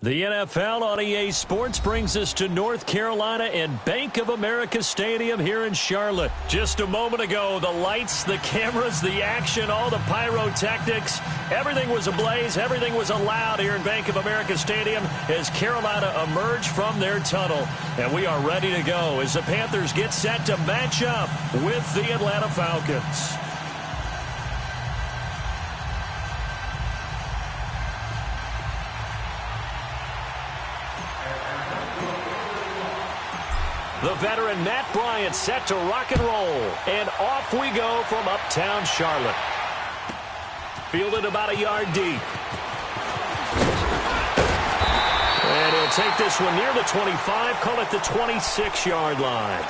The NFL on EA Sports brings us to North Carolina and Bank of America Stadium here in Charlotte. Just a moment ago, the lights, the cameras, the action, all the pyrotechnics, everything was ablaze, everything was allowed here in Bank of America Stadium as Carolina emerged from their tunnel. And we are ready to go as the Panthers get set to match up with the Atlanta Falcons. The veteran Matt Bryant set to rock and roll. And off we go from uptown Charlotte. Fielded about a yard deep. And he'll take this one near the 25, call it the 26-yard line.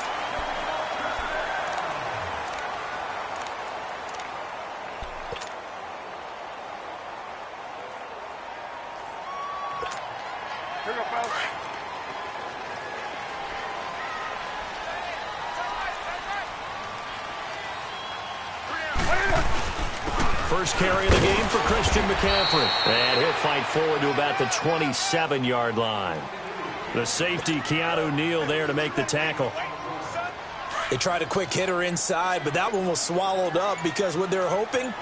First carry of the game for Christian McCaffrey. And he'll fight forward to about the 27-yard line. The safety, Keanu Neal, there to make the tackle. They tried a quick hitter inside, but that one was swallowed up because what they're hoping,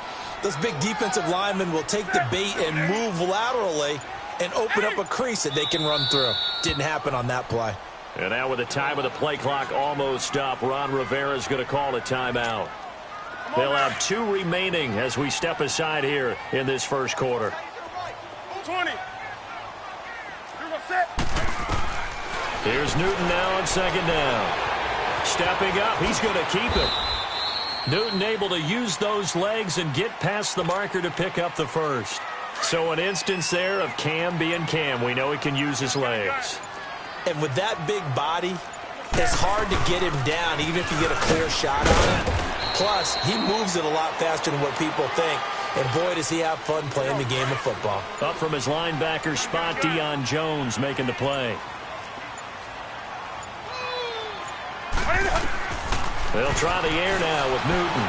those big defensive linemen will take the bait and move laterally and open up a crease that they can run through. Didn't happen on that play. And now with the time of the play clock almost up, Ron Rivera's going to call a timeout. They'll have 2 remaining as we step aside here in this first quarter. 20. Here's Newton now on second down. Stepping up, he's going to keep it. Newton able to use those legs and get past the marker to pick up the first. So an instance there of Cam being Cam. We know he can use his legs. And with that big body, it's hard to get him down even if you get a clear shot on it. Plus, he moves it a lot faster than what people think. And boy, does he have fun playing the game of football. Up from his linebacker spot, Deion Jones making the play. They'll try the air now with Newton.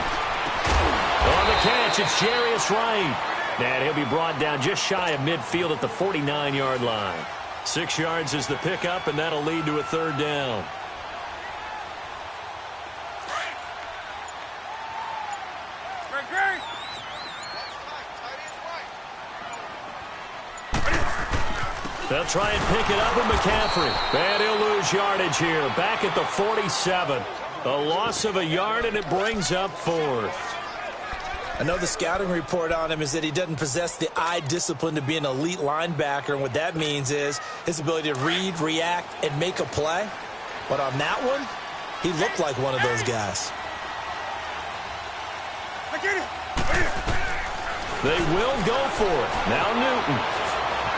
On the catch, it's Jarius Wright. And he'll be brought down just shy of midfield at the 49-yard line. 6 yards is the pickup, and that'll lead to a third down. They'll try and pick it up with McCaffrey. And he'll lose yardage here. Back at the 47. A loss of a yard, and it brings up 4th. I know the scouting report on him is that he doesn't possess the eye discipline to be an elite linebacker. And what that means is his ability to read, react, and make a play. But on that one, he looked like one of those guys. They will go for it. Now Newton.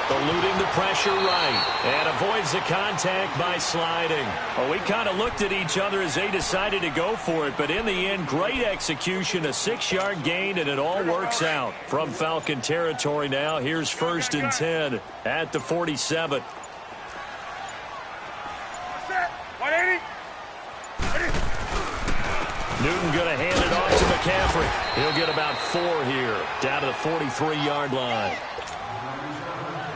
Eluding the pressure right. And avoids the contact by sliding. Well, we kind of looked at each other as they decided to go for it. But in the end, great execution. A 6-yard gain, and it all works out. From Falcon territory now, here's 1st and 10 at the 47. Newton going to hand it off to McCaffrey. He'll get about 4 here, down to the 43-yard line.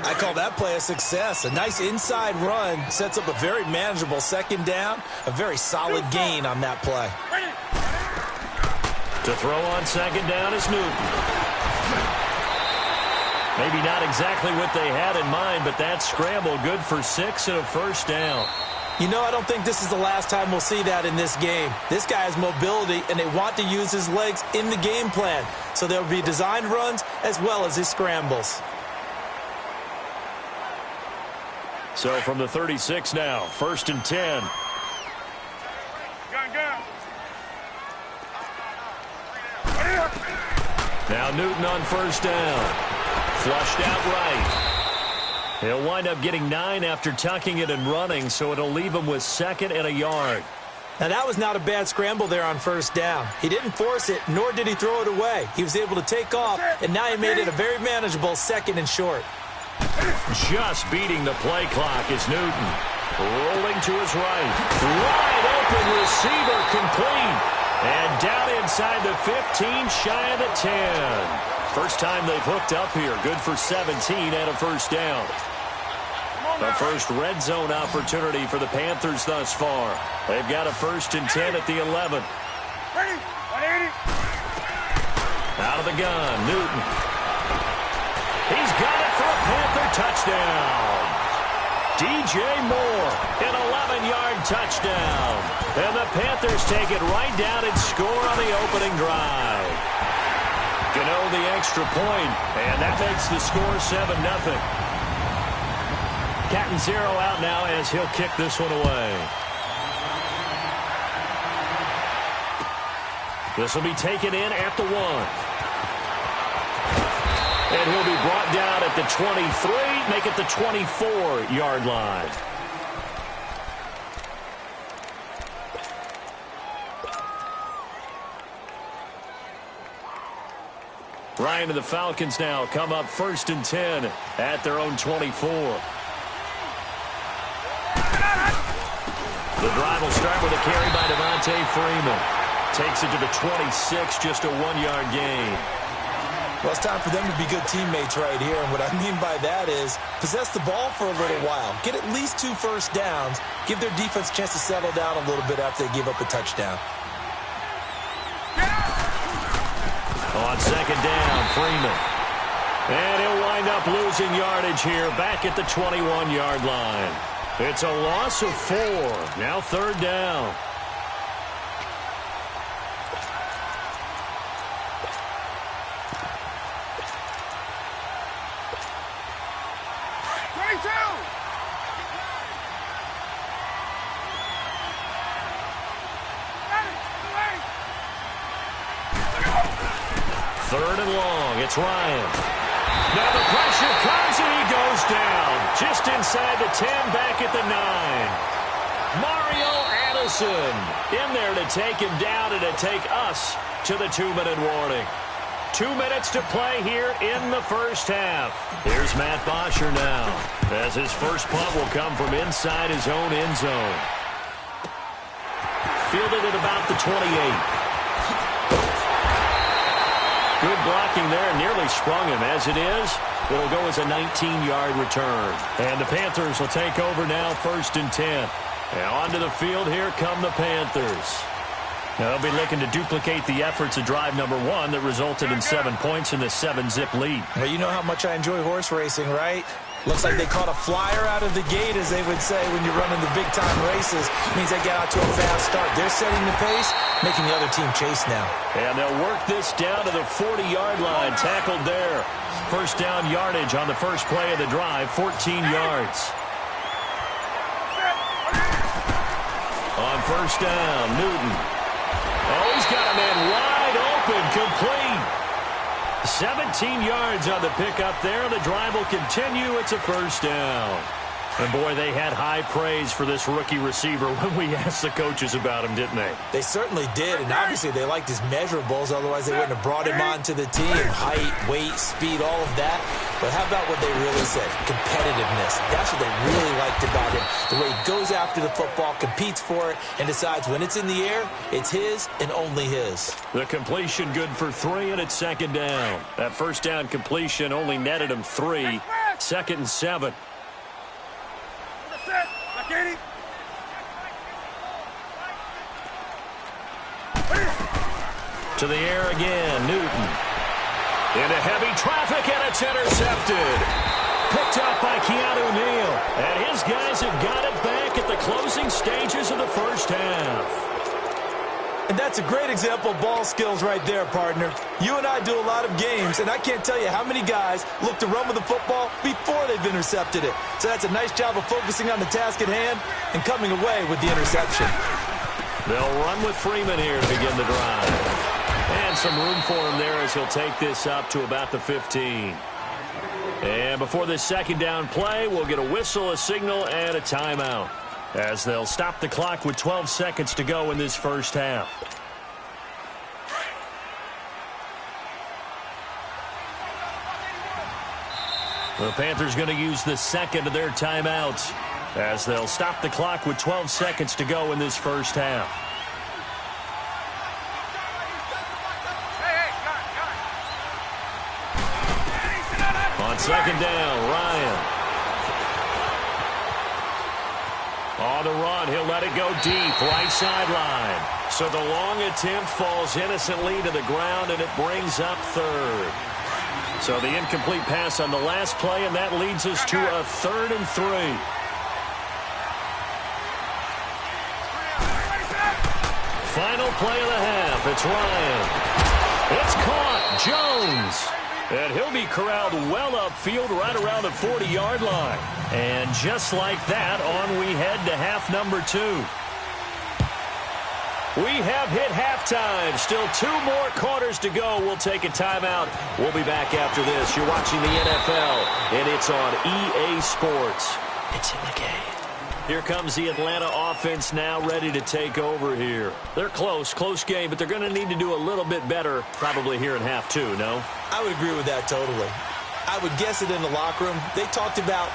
I call that play a success. A nice inside run sets up a very manageable second down. A very solid gain on that play. To throw on second down is Newton. Maybe not exactly what they had in mind, but that scramble good for 6 and a first down. You know, I don't think this is the last time we'll see that in this game. This guy has mobility, and they want to use his legs in the game plan. So there will be designed runs as well as his scrambles. So from the 36 now, 1st and 10. Now Newton on first down. Flushed out right. He'll wind up getting 9 after tucking it and running, so it'll leave him with 2nd and a yard. Now that was not a bad scramble there on first down. He didn't force it, nor did he throw it away. He was able to take off, and now he made it a very manageable 2nd and short. Just beating the play clock is Newton. Rolling to his right. Wide open receiver complete. And down inside the 15, shy of the 10. First time they've hooked up here. Good for 17 and a first down. The first red zone opportunity for the Panthers thus far. They've got a 1st and 10 at the 11. Out of the gun, Newton. He's got it for a Panther touchdown. DJ Moore, an 11-yard touchdown. And the Panthers take it right down and score on the opening drive. Gano the extra point, and that makes the score 7-0. Cat and 0 out now as he'll kick this one away. This will be taken in at the 1. And he'll be brought down at the 23, make it the 24-yard line. Ryan and the Falcons now come up 1st and 10 at their own 24. The drive will start with a carry by Devontae Freeman. Takes it to the 26, just a 1-yard gain. Well, it's time for them to be good teammates right here. And what I mean by that is possess the ball for a little while. Get at least 2 first downs. Give their defense a chance to settle down a little bit after they give up a touchdown. On 2nd down, Freeman. And he'll wind up losing yardage here back at the 21-yard line. It's a loss of 4. Now 3rd down. Third and long. It's Ryan. Now the pressure comes and he goes down. Just inside the 10, back at the 9. Mario Addison in there to take him down and to take us to the 2-minute warning. 2 minutes to play here in the first half. Here's Matt Bosher now, as his first punt will come from inside his own end zone. Fielded at about the 28. Good blocking there, nearly sprung him. As it is, it'll go as a 19-yard return. And the Panthers will take over now, 1st and 10. And onto the field, here come the Panthers. Now they'll be looking to duplicate the efforts of drive number 1 that resulted in 7 points in the 7-zip lead. Well, you know how much I enjoy horse racing, right? Looks like they caught a flyer out of the gate, as they would say when you're running the big-time races. Means they get out to a fast start. They're setting the pace, making the other team chase now. And they'll work this down to the 40-yard line. Tackled there. First down yardage on the first play of the drive, 14 yards. On first down, Newton. Oh, he's got a man wide open, complete. 17 yards on the pickup there. The drive will continue. It's a first down. And, boy, they had high praise for this rookie receiver when we asked the coaches about him, didn't they? They certainly did, and obviously they liked his measurables. Otherwise, they wouldn't have brought him onto the team. Height, weight, speed, all of that. But how about what they really said? Competitiveness. That's what they really liked about him. The way he goes after the football, competes for it, and decides when it's in the air, it's his and only his. The completion good for 3, and it's 2nd down. That first down completion only netted him 3. 2nd and 7. To the air again, Newton. Into heavy traffic, and it's intercepted. Picked up by Keanu Neal. And his guys have got it back at the closing stages of the first half. And that's a great example of ball skills right there, partner. You and I do a lot of games, and I can't tell you how many guys look to run with the football before they've intercepted it. So that's a nice job of focusing on the task at hand and coming away with the interception. They'll run with Freeman here to begin the drive. And some room for him there as he'll take this up to about the 15. And before this 2nd down play, we'll get a whistle, a signal, and a timeout, as they'll stop the clock with 12 seconds to go in this first half. The Panthers going to use the second of their timeouts, as they'll stop the clock with 12 seconds to go in this first half. On 2nd down, Ryan. On the run, he'll let it go deep, right sideline. So the long attempt falls innocently to the ground, and it brings up third. So the incomplete pass on the last play, and that leads us to a 3rd and 3. Final play of the half. It's Ryan. It's caught. Jones. And he'll be corralled well upfield right around the 40-yard line. And just like that, on we head to half number 2. We have hit halftime. Still 2 more quarters to go. We'll take a timeout. We'll be back after this. You're watching the NFL, and it's on EA Sports. It's in the game. Here comes the Atlanta offense now ready to take over here. They're close game, but they're going to need to do a little bit better probably here in half 2, no? I would agree with that totally. I would guess it in the locker room. They talked about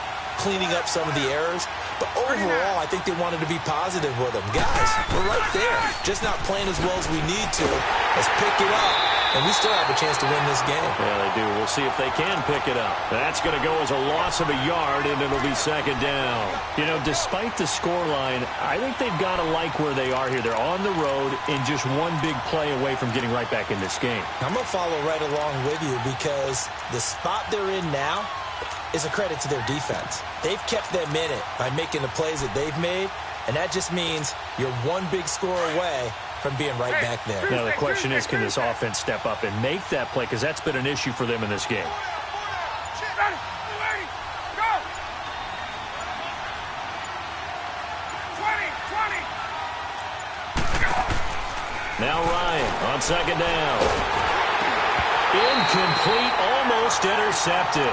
cleaning up some of the errors, but overall, I think they wanted to be positive with them. Guys, we're right there. Just not playing as well as we need to. Let's pick it up, and we still have a chance to win this game. Yeah, they do. We'll see if they can pick it up. That's going to go as a loss of a yard, and it'll be 2nd down. You know, despite the scoreline, I think they've got to like where they are here. They're on the road and just one big play away from getting right back in this game. I'm going to follow right along with you because the spot they're in now is a credit to their defense. They've kept them in it by making the plays that they've made, and that just means you're one big score away from being right back there. Now, the question is, can this offense step up and make that play? Because that's been an issue for them in this game. Now Ryan on 2nd down. Incomplete, almost intercepted.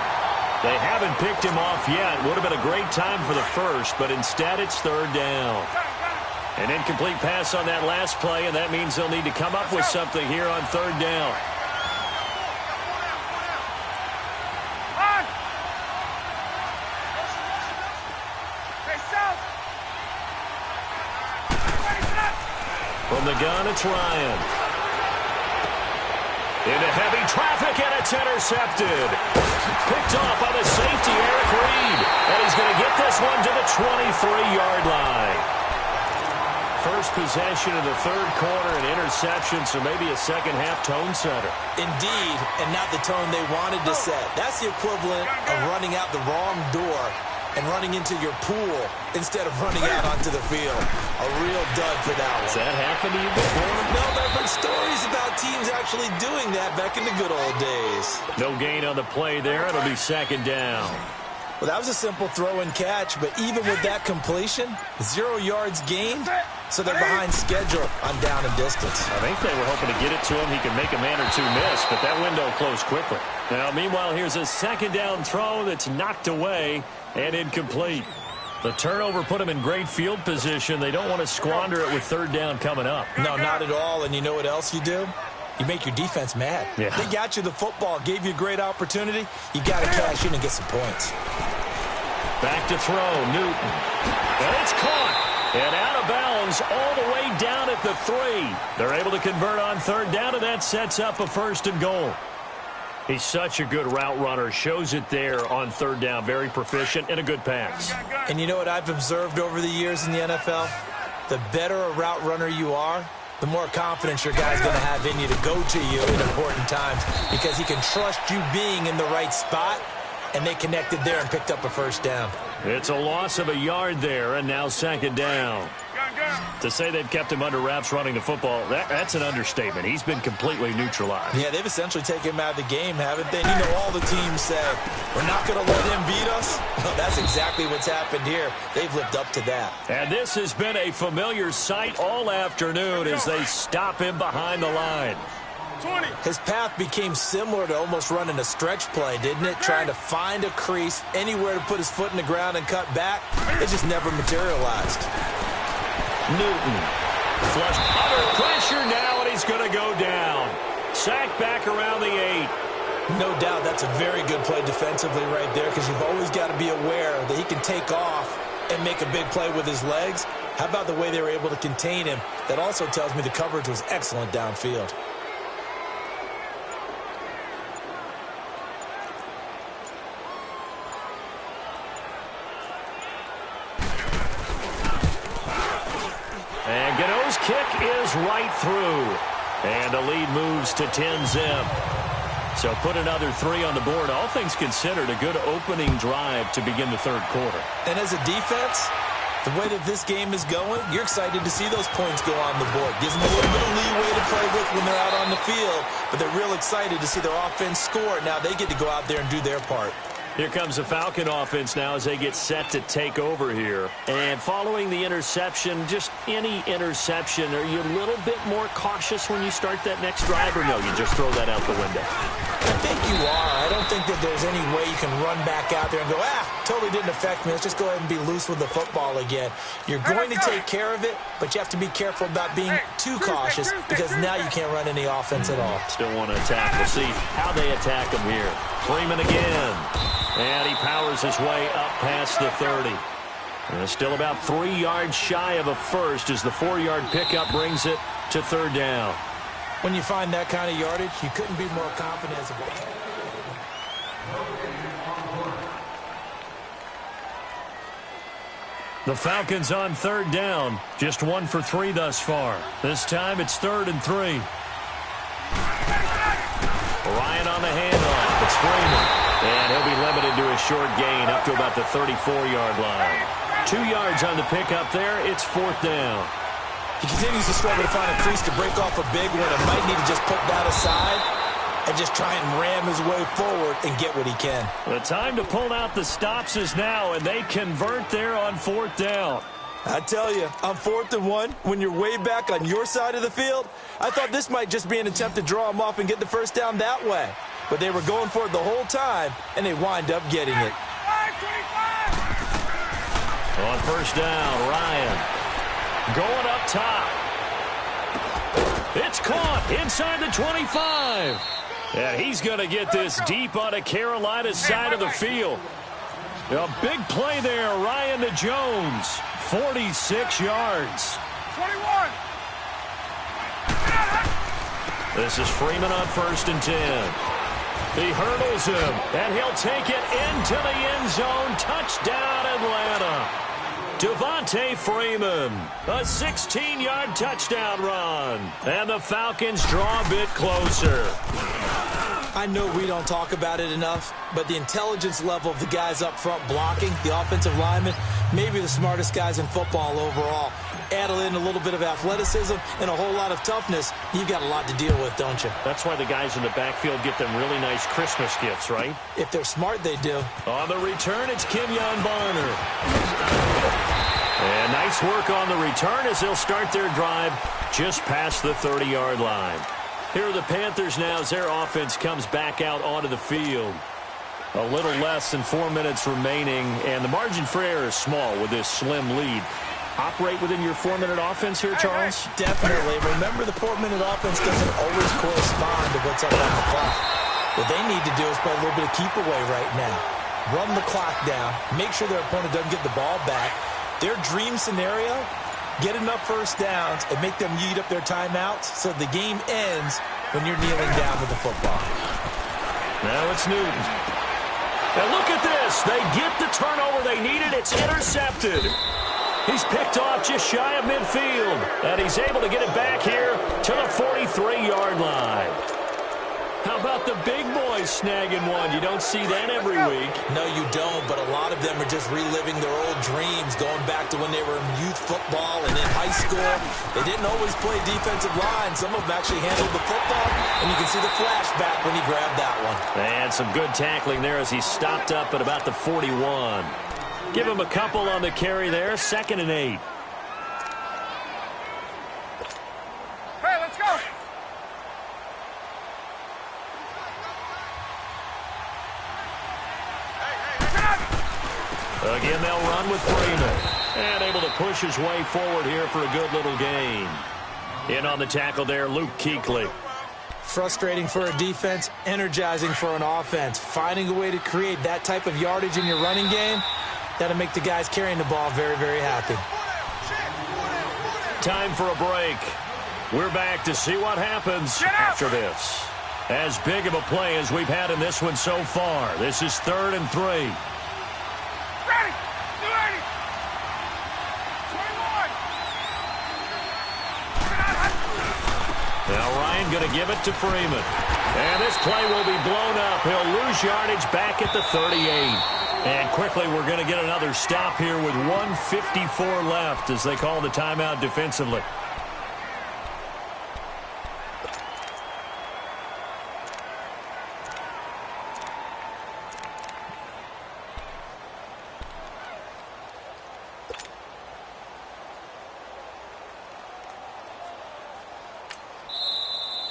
They haven't picked him off yet. Would have been a great time for the first, but instead it's 3rd down. An incomplete pass on that last play, and that means they'll need to come up with something here on 3rd down. From the gun, it's Ryan. Into heavy traffic, and it's intercepted. Picked off by the safety, Eric Reed. And he's going to get this one to the 23-yard line. First possession of the 3rd quarter, an interception, so maybe a second-half tone setter. Indeed, and not the tone they wanted to set. That's the equivalent of running out the wrong door and running into your pool instead of running out onto the field. A real dud for that one. Has that happened to you before? No, there have been stories about teams actually doing that back in the good old days. No gain on the play there. It'll be 2nd down. Well, that was a simple throw and catch, but even with that completion, 0 yards gained, so they're behind schedule on down and distance. I think they were hoping to get it to him. He could make a man or two miss, but that window closed quickly. Now, meanwhile, here's a 2nd down throw that's knocked away and incomplete. The turnover put them in great field position. They don't want to squander it with 3rd down coming up. No, not at all. And you know what else you do? You make your defense mad. Yeah. They got you the football, gave you a great opportunity. You got to cash in and get some points. Back to throw, Newton. And it's caught. And out of bounds all the way down at the 3. They're able to convert on 3rd down, and that sets up a 1st and goal. He's such a good route runner. Shows it there on 3rd down. Very proficient and a good pass. And you know what I've observed over the years in the NFL? The better a route runner you are, the more confidence your guy's going to have in you to go to you in important times because he can trust you being in the right spot, and they connected there and picked up a 1st down. It's a loss of a yard there, and now 2nd down. To say they've kept him under wraps running the football, that's an understatement. He's been completely neutralized. Yeah, they've essentially taken him out of the game, haven't they? You know, all the teams say, we're not going to let him beat us. Well, that's exactly what's happened here. They've lived up to that. And this has been a familiar sight all afternoon as they stop him behind the line. His path became similar to almost running a stretch play, didn't it? Trying to find a crease, anywhere to put his foot in the ground and cut back. It just never materialized. Newton flushed under pressure now, and he's going to go down. Sacked back around the 8. No doubt that's a very good play defensively right there because you've always got to be aware that he can take off and make a big play with his legs. How about the way they were able to contain him? That also tells me the coverage was excellent downfield. And Gano's kick is right through. And the lead moves to 10-zip. So put another 3 on the board. All things considered, a good opening drive to begin the third quarter. And as a defense, the way that this game is going, you're excited to see those points go on the board. Gives them a little bit of leeway to play with when they're out on the field, but they're real excited to see their offense score. Now they get to go out there and do their part. Here comes the Falcon offense now as they get set to take over here. And following the interception, just any interception, are you a little bit more cautious when you start that next drive, or no, you just throw that out the window? I think you are. I don't think that there's any way you can run back out there and go, totally didn't affect me. Let's just go ahead and be loose with the football again. You're going to take care of it, but you have to be careful about being too cautious because now you can't run any offense at all. Still want to attack. We'll see how they attack him here. Freeman again. And he powers his way up past the 30. And still about 3 yards shy of a first as the 4-yard pickup brings it to third down. When you find that kind of yardage, you couldn't be more confident as a ball. The Falcons on third down. Just 1 for 3 thus far. This time it's 3rd and 3. Ryan on the handoff. It's Freeman. And he'll be limited to a short gain up to about the 34-yard line. 2 yards on the pickup there. It's 4th down. He continues to struggle to find a crease to break off a big one and might need to just put that aside and just try and ram his way forward and get what he can. The time to pull out the stops is now, and they convert there on 4th down. I tell you, on 4th and 1, when you're way back on your side of the field, I thought this might just be an attempt to draw him off and get the first down that way. But they were going for it the whole time, and they wind up getting it. On first down, Ryan going up top. It's caught inside the 25. And he's going to get this deep on a Carolina's side of the field. A big play there, Ryan to Jones. 46 yards. 21. This is Freeman on 1st and 10. He hurdles him, and he'll take it into the end zone. Touchdown, Atlanta. Devontae Freeman, a 16-yard touchdown run. And the Falcons draw a bit closer. I know we don't talk about it enough, but the intelligence level of the guys up front blocking, the offensive linemen, maybe the smartest guys in football overall. Add in a little bit of athleticism and a whole lot of toughness, you've got a lot to deal with, don't you? That's why the guys in the backfield get them really nice Christmas gifts, right? If they're smart, they do. On the return, it's Kenyon Barner. And nice work on the return as they'll start their drive just past the 30-yard line. Here are the Panthers now as their offense comes back out onto the field. A little less than 4 minutes remaining, and the margin for error is small with this slim lead. Operate within your 4-minute offense here, Charles? Definitely. Remember, the 4-minute offense doesn't always correspond to what's up on the clock. What they need to do is play a little bit of keep away right now. Run the clock down. Make sure their opponent doesn't get the ball back. Their dream scenario, get enough first downs and make them eat up their timeouts so the game ends when you're kneeling down with the football. Now it's Newton. And look at this. They get the turnover they needed. It's intercepted. He's picked off just shy of midfield. And he's able to get it back here to the 43-yard line. How about the big boys snagging one? You don't see that every week. No, you don't, but a lot of them are just reliving their old dreams, going back to when they were in youth football and in high school. They didn't always play defensive line. Some of them actually handled the football, and you can see the flashback when he grabbed that one. And some good tackling there as he stopped up at about the 41. Give him a couple on the carry there, 2nd and 8. Hey, let's go. Again, they'll run with Freeman. And able to push his way forward here for a good little gain. In on the tackle there, Luke Kuechly. Frustrating for a defense, energizing for an offense. Finding a way to create that type of yardage in your running game, that'll make the guys carrying the ball very, very happy. Time for a break. We're back to see what happens after this. As big of a play as we've had in this one so far. This is 3rd and 3. Ready. 280. 21. Ryan going to give it to Freeman. And this play will be blown up. He'll lose yardage back at the 38. And quickly we're going to get another stop here with 1:54 left as they call the timeout defensively.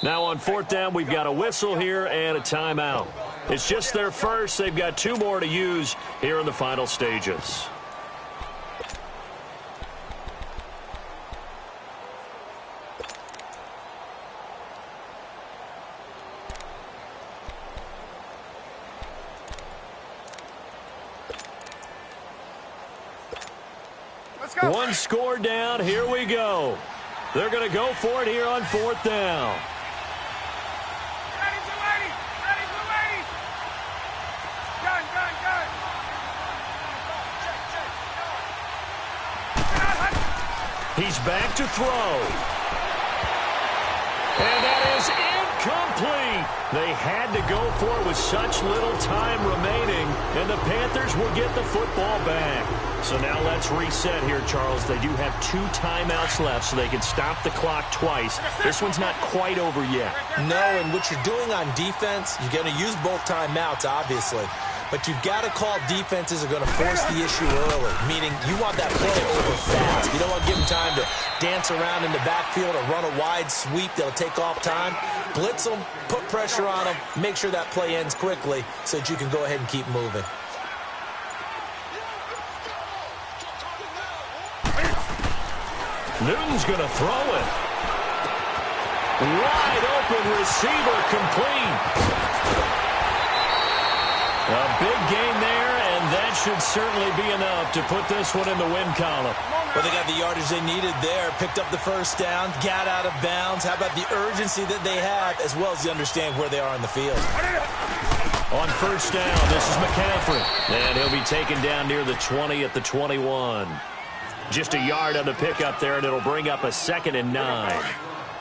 Now on 4th down, we've got a whistle here and a timeout. It's just their first. They've got 2 more to use here in the final stages. Let's go. 1 score down. Here we go. They're going to go for it here on 4th down. Ready, 280. Ready, 280. Gun. He's back to throw. And that is incomplete. They had to go for it with such little time remaining, and the Panthers will get the football back. So now let's reset here, Charles. They do have 2 timeouts left, so they can stop the clock twice. This one's not quite over yet. No, and what you're doing on defense, you're going to use both timeouts, obviously. But you've got to call defenses are going to force the issue early, meaning you want that play over fast. You don't want to give them time to dance around in the backfield or run a wide sweep that'll take off time. Blitz them, put pressure on them, make sure that play ends quickly so that you can go ahead and keep moving. Newton's going to throw it. Wide open receiver complete. A big gain there, and that should certainly be enough to put this one in the win column. Well, they got the yardage they needed there, picked up the first down, got out of bounds. How about the urgency that they have, as well as they understand where they are on the field? On 1st down, this is McCaffrey. And he'll be taken down near the 20 at the 21. Just a yard on the pickup there, and it'll bring up a 2nd and 9.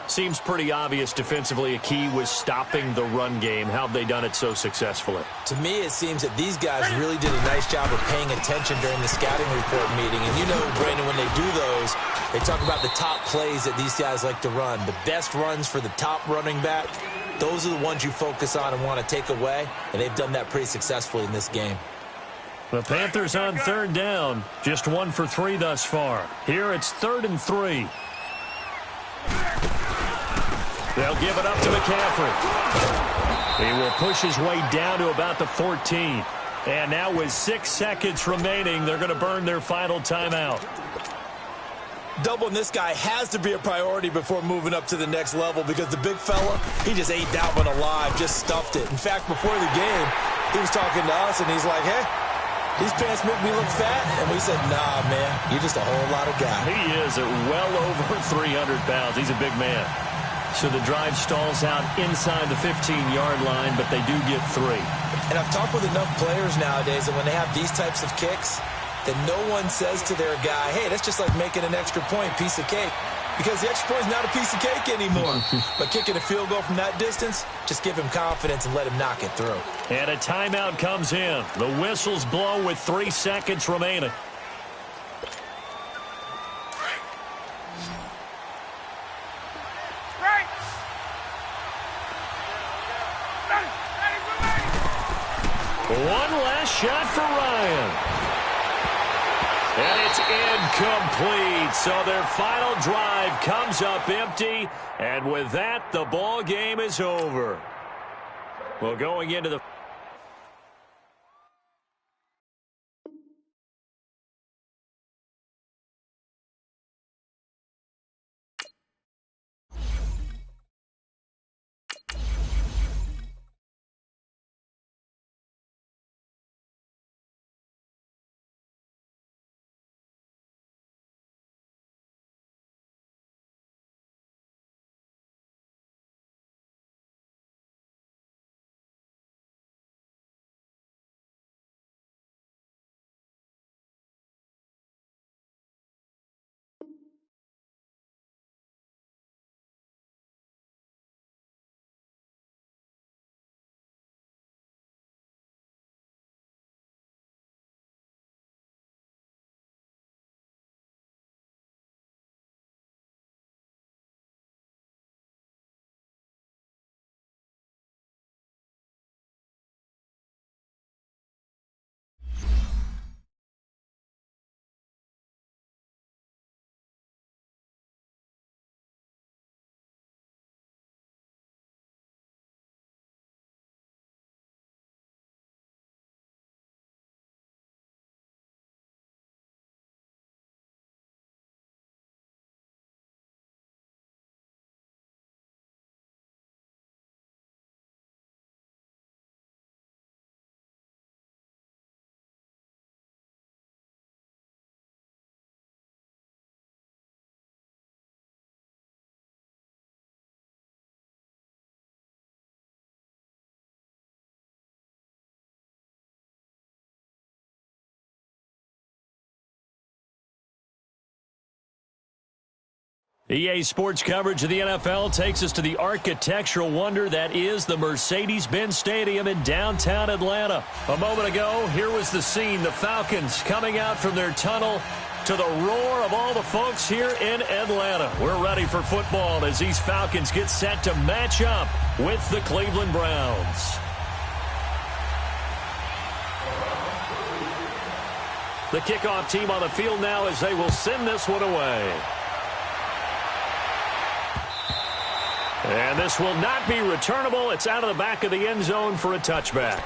Seems pretty obvious defensively a key was stopping the run game. How have they done it so successfully? To me, it seems that these guys really did a nice job of paying attention during the scouting report meeting. And you know, Brandon, when they do those, they talk about the top plays that these guys like to run. The best runs for the top running back, those are the ones you focus on and want to take away. And they've done that pretty successfully in this game. The Panthers on 3rd down, just 1 for 3 thus far. Here it's 3rd and 3. They'll give it up to McCaffrey. He will push his way down to about the 14. And now with 6 seconds remaining, they're going to burn their final timeout. Doubling this guy has to be a priority before moving up to the next level because the big fella, he just ate that one alive, just stuffed it. In fact, before the game, he was talking to us, and he's like, hey, these pants make me look fat. And we said, nah, man, you're just a whole lot of guy. He is at well over 300 pounds. He's a big man. So the drive stalls out inside the 15-yard line, but they do get 3. And I've talked with enough players nowadays that when they have these types of kicks, that no one says to their guy, hey, that's just like making an extra point, piece of cake. Because the extra point is not a piece of cake anymore. But kicking a field goal from that distance, just give him confidence and let him knock it through. And a timeout comes in. The whistles blow with 3 seconds remaining. One last shot for Ryan. And it's incomplete. So their final drive comes up empty. And with that, the ball game is over. Well, going into the EA Sports coverage of the NFL takes us to the architectural wonder that is the Mercedes-Benz Stadium in downtown Atlanta. A moment ago, here was the scene. The Falcons coming out from their tunnel to the roar of all the folks here in Atlanta. We're ready for football as these Falcons get set to match up with the Cleveland Browns. The kickoff team on the field now as they will send this one away. And this will not be returnable. It's out of the back of the end zone for a touchback.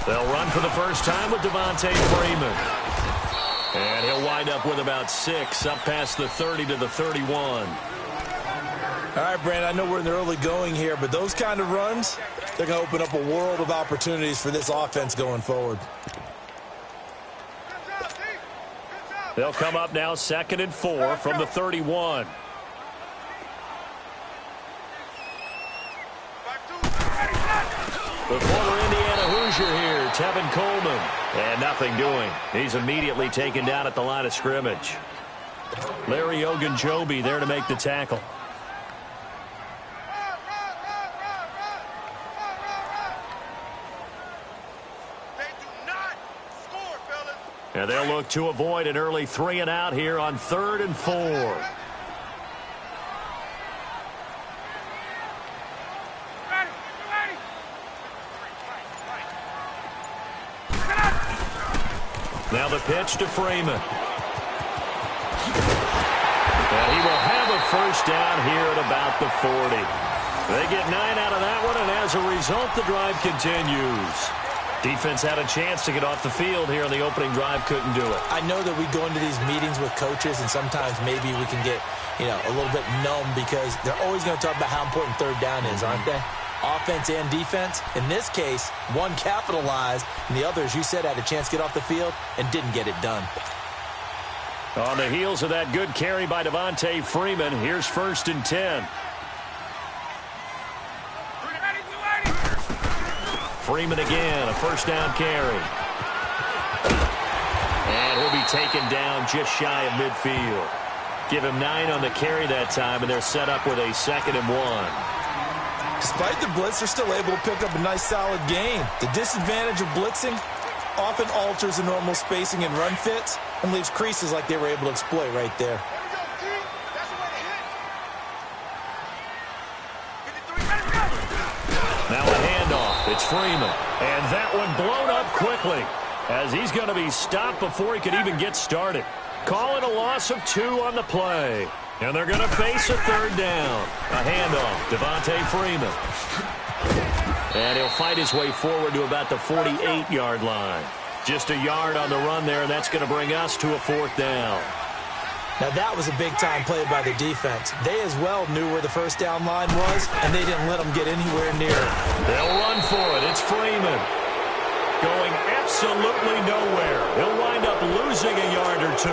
They'll run for the first time with Devontae Freeman. And he'll wind up with about 6, up past the 30 to the 31. All right, Brandon, I know we're in the early going here, but those kind of runs, they're going to open up a world of opportunities for this offense going forward. They'll come up now 2nd and 4 from the 31. The former Indiana Hoosier here, Tevin Coleman. And nothing doing. He's immediately taken down at the line of scrimmage. Larry Ogunjobi there to make the tackle. They do not score, fellas. And they'll look to avoid an early 3 and out here on 3rd and 4. Now the pitch to Freeman. And he will have a first down here at about the 40. They get 9 out of that one, and as a result, the drive continues. Defense had a chance to get off the field here on the opening drive, couldn't do it. I know that we go into these meetings with coaches, and sometimes maybe we can get, a little bit numb because they're always going to talk about how important 3rd down is, aren't they? Offense and defense. In this case, one capitalized, and the other, as you said, had a chance to get off the field and didn't get it done. On the heels of that good carry by Devontae Freeman, here's 1st and 10. Freeman again, a first down carry. And he'll be taken down just shy of midfield. Give him 9 on the carry that time, and they're set up with a 2nd and 1. Despite the blitz, they're still able to pick up a nice, solid gain. The disadvantage of blitzing often alters the normal spacing and run fits and leaves creases like they were able to exploit right there. Now a handoff. It's Freeman. And that one blown up quickly as he's going to be stopped before he could even get started. Call it a loss of 2 on the play. And they're going to face a 3rd down. A handoff, Devontae Freeman. And he'll fight his way forward to about the 48-yard line. Just a yard on the run there, and that's going to bring us to a 4th down. Now that was a big-time play by the defense. They as well knew where the first down line was, and they didn't let them get anywhere near it. They'll run for it. It's Freeman. Going absolutely nowhere. He'll wind up losing a yard or 2.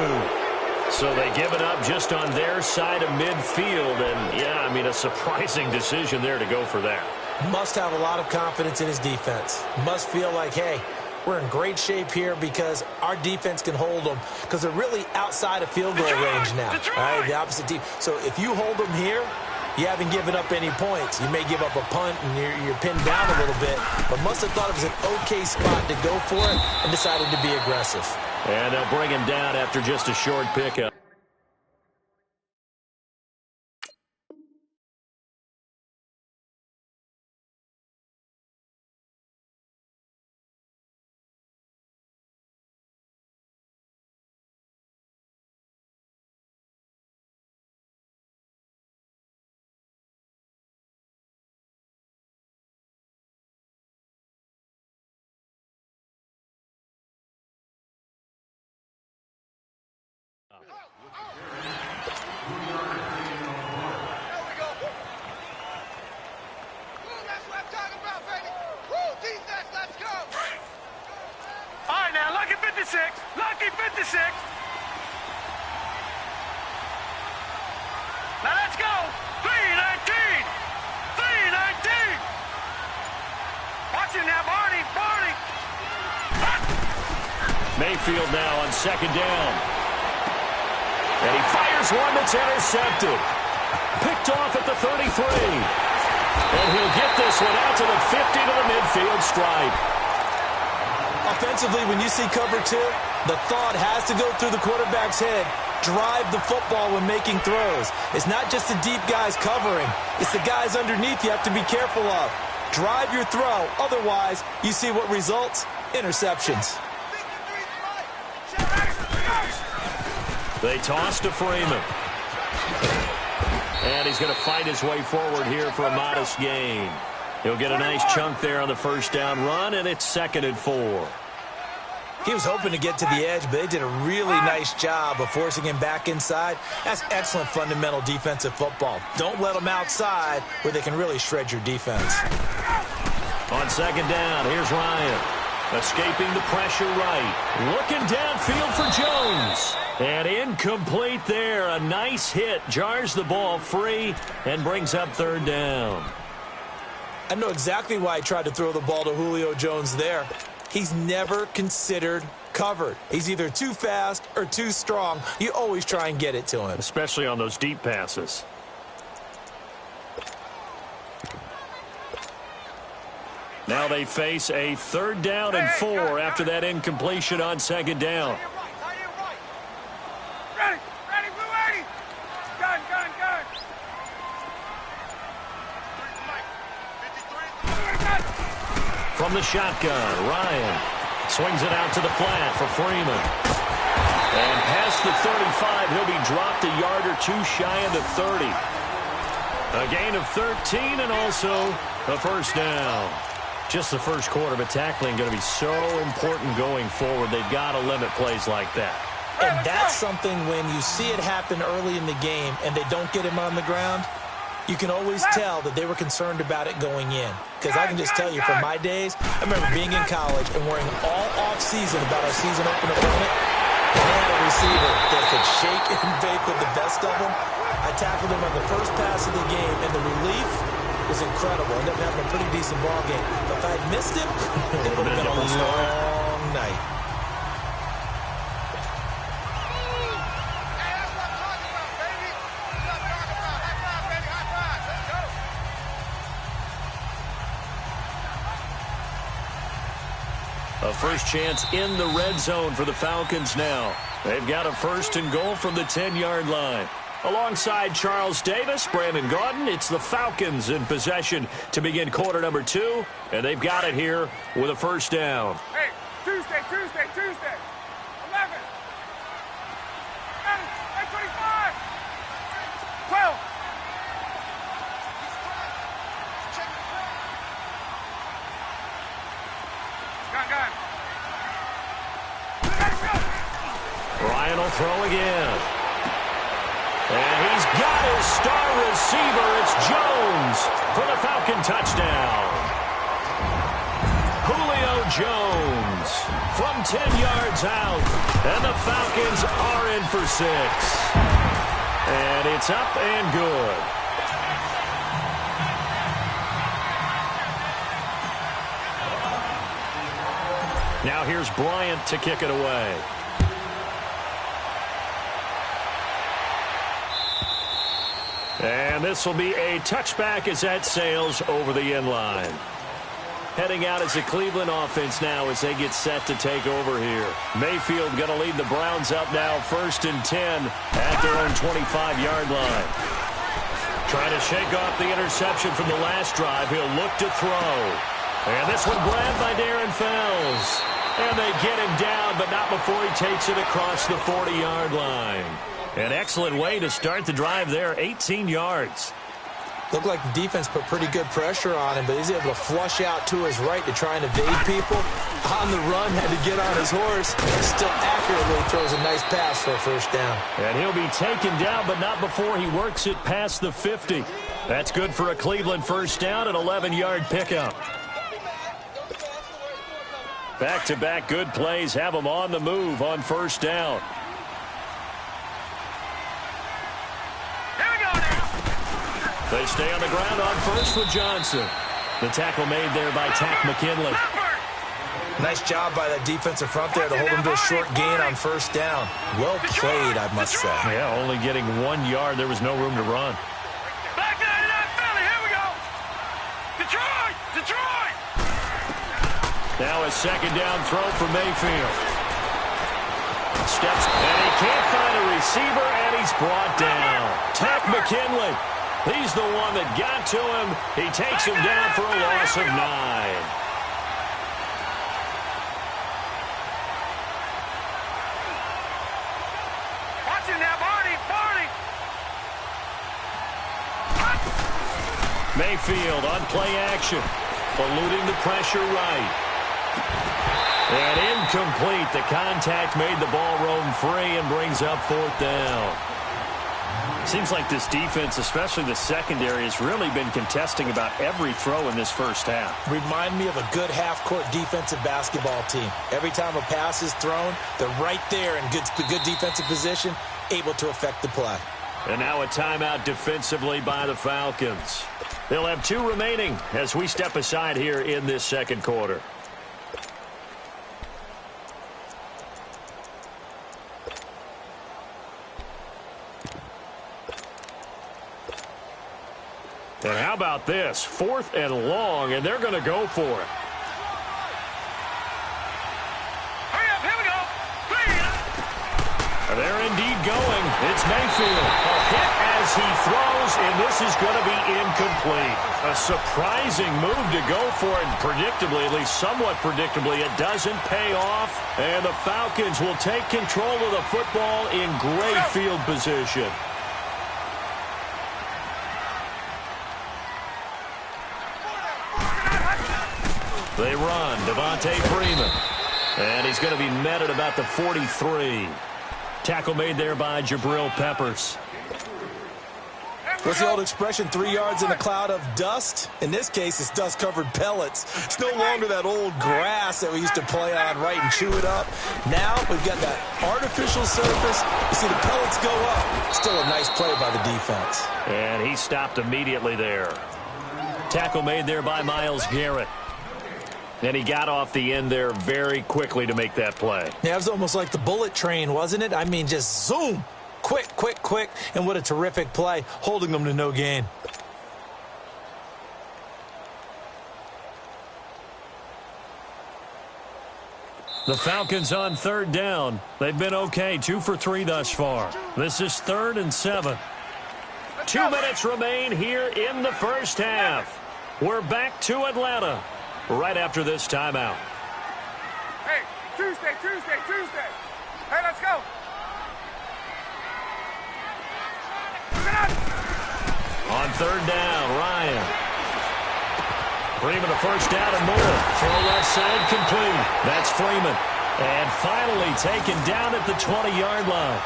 So they give it up just on their side of midfield. And, a surprising decision there to go for that. Must have a lot of confidence in his defense. Must feel like, hey, we're in great shape here because our defense can hold them because they're really outside of field goal range now. All right, the opposite team. So if you hold them here, you haven't given up any points. You may give up a punt and you're pinned down a little bit, but must have thought it was an okay spot to go for it and decided to be aggressive. And they'll bring him down after just a short pickup. 56. Lucky 56. Now let's go. 319. 319. Watch it now, Barney. Barney. Mayfield now on second down. And he fires one that's intercepted. Picked off at the 33. And he'll get this one out to the 50 to the midfield stripe. Offensively, when you see cover two, the thought has to go through the quarterback's head. Drive the football when making throws. It's not just the deep guys covering. It's the guys underneath you have to be careful of. Drive your throw. Otherwise, you see what results? Interceptions. They toss to Freeman. And he's going to fight his way forward here for a modest gain. He'll get a nice chunk there on the first down run, and it's 2nd and 4. He was hoping to get to the edge, but they did a really nice job of forcing him back inside. That's excellent fundamental defensive football. Don't let them outside where they can really shred your defense. On second down, here's Ryan. Escaping the pressure right. Looking downfield for Jones. And incomplete there. A nice hit. Jars the ball free and brings up 3rd down. I know exactly why I tried to throw the ball to Julio Jones there. He's never considered covered. He's either too fast or too strong. You always try and get it to him. Especially on those deep passes. Now they face a 3rd down and 4 after that incompletion on second down. Ready, ready, ready. Gun, gun, gun. From the shotgun, Ryan swings it out to the flat for Freeman. And past the 35, he'll be dropped a yard or two shy of the 30. A gain of 13 and also a first down. Just the first quarter, but tackling going to be so important going forward. They've got to limit plays like that. And that's something when you see it happen early in the game and they don't get him on the ground, you can always tell that they were concerned about it going in. Because I can just tell you from my days, I remember being in college and worrying all off-season about our season opener opponent. And they had a receiver that could shake and bake with the best of them. I tackled him on the first pass of the game, and the relief was incredible. Ended up having a pretty decent ball game. But if I had missed him, it would have been a long night. A first chance in the red zone for the Falcons now. They've got a 1st and goal from the 10-yard line. Alongside Charles Davis, Brandon Gaudin, it's the Falcons in possession to begin quarter number 2. And they've got it here with a first down. Hey, Tuesday. 11. 25. 12. Gun. Ryan will throw again. And he's got his star receiver. It's Jones for the Falcon touchdown. Julio Jones from 10 yards out. And the Falcons are in for 6. And it's up and good. Now here's Bryant to kick it away. And this will be a touchback as that sails over the end line. Heading out as a Cleveland offense now as they get set to take over here. Mayfield going to lead the Browns up now 1st and 10 at their own 25-yard line. Trying to shake off the interception from the last drive. He'll look to throw. And this one grabbed by Darren Fells. And they get him down, but not before he takes it across the 40-yard line. An excellent way to start the drive there, 18 yards. Looked like the defense put pretty good pressure on him, but he's able to flush out to his right to try and evade people. On the run, had to get on his horse. Still accurately throws a nice pass for a first down. And he'll be taken down, but not before he works it past the 50. That's good for a Cleveland first down, an 11-yard pickup. Back-to-back good plays have them on the move on first down. Here we go now. They stay on the ground on first with Johnson. The tackle made there by Tack McKinley. Nice job by that defensive front there to hold him to a short gain on first down. Well played, I must say. Yeah, only getting 1 yard. There was no room to run. Back to that Philly. Here we go. Detroit! Detroit! Now a second down throw for Mayfield. Steps, and he can't find a receiver, and he's brought down. Tack McKinley. He's the one that got to him. He takes him down for a loss of 9. Watch him now, Barney! Barney! Mayfield on play action. Eluding the pressure right. And incomplete. The contact made the ball roam free and brings up fourth down. Seems like this defense, especially the secondary, has really been contesting about every throw in this first half. Remind me of a good half-court defensive basketball team. Every time a pass is thrown, they're right there in good defensive position, able to affect the play. And now a timeout defensively by the Falcons. They'll have 2 remaining as we step aside here in this second quarter. And how about this? 4th and long, and they're going to go for it. Hurry up, here we go. They're indeed going. It's Mayfield. A hit as he throws, and this is going to be incomplete. A surprising move to go for it, and predictably, at least somewhat predictably, it doesn't pay off. And the Falcons will take control of the football in great field position. They run, Devontae Freeman. And he's going to be met at about the 43. Tackle made there by Jabril Peppers. What's the old expression, 3 yards in a cloud of dust? In this case, it's dust-covered pellets. It's no longer that old grass that we used to play on, right, and chew it up. Now we've got that artificial surface. You see the pellets go up. Still a nice play by the defense. And he stopped immediately there. Tackle made there by Myles Garrett. And he got off the end there very quickly to make that play. Yeah, it was almost like the bullet train, wasn't it? I mean, just zoom. Quick, quick, quick. And what a terrific play, holding them to no gain. The Falcons on 3rd down. They've been okay, 2 for 3 thus far. This is 3rd and 7. 2 minutes remain here in the first half. We're back to Atlanta right after this timeout. Hey, Tuesday. Hey, let's go. On 3rd down, Ryan. Freeman a first down and more. Throw left side complete. That's Freeman. And finally taken down at the 20-yard line.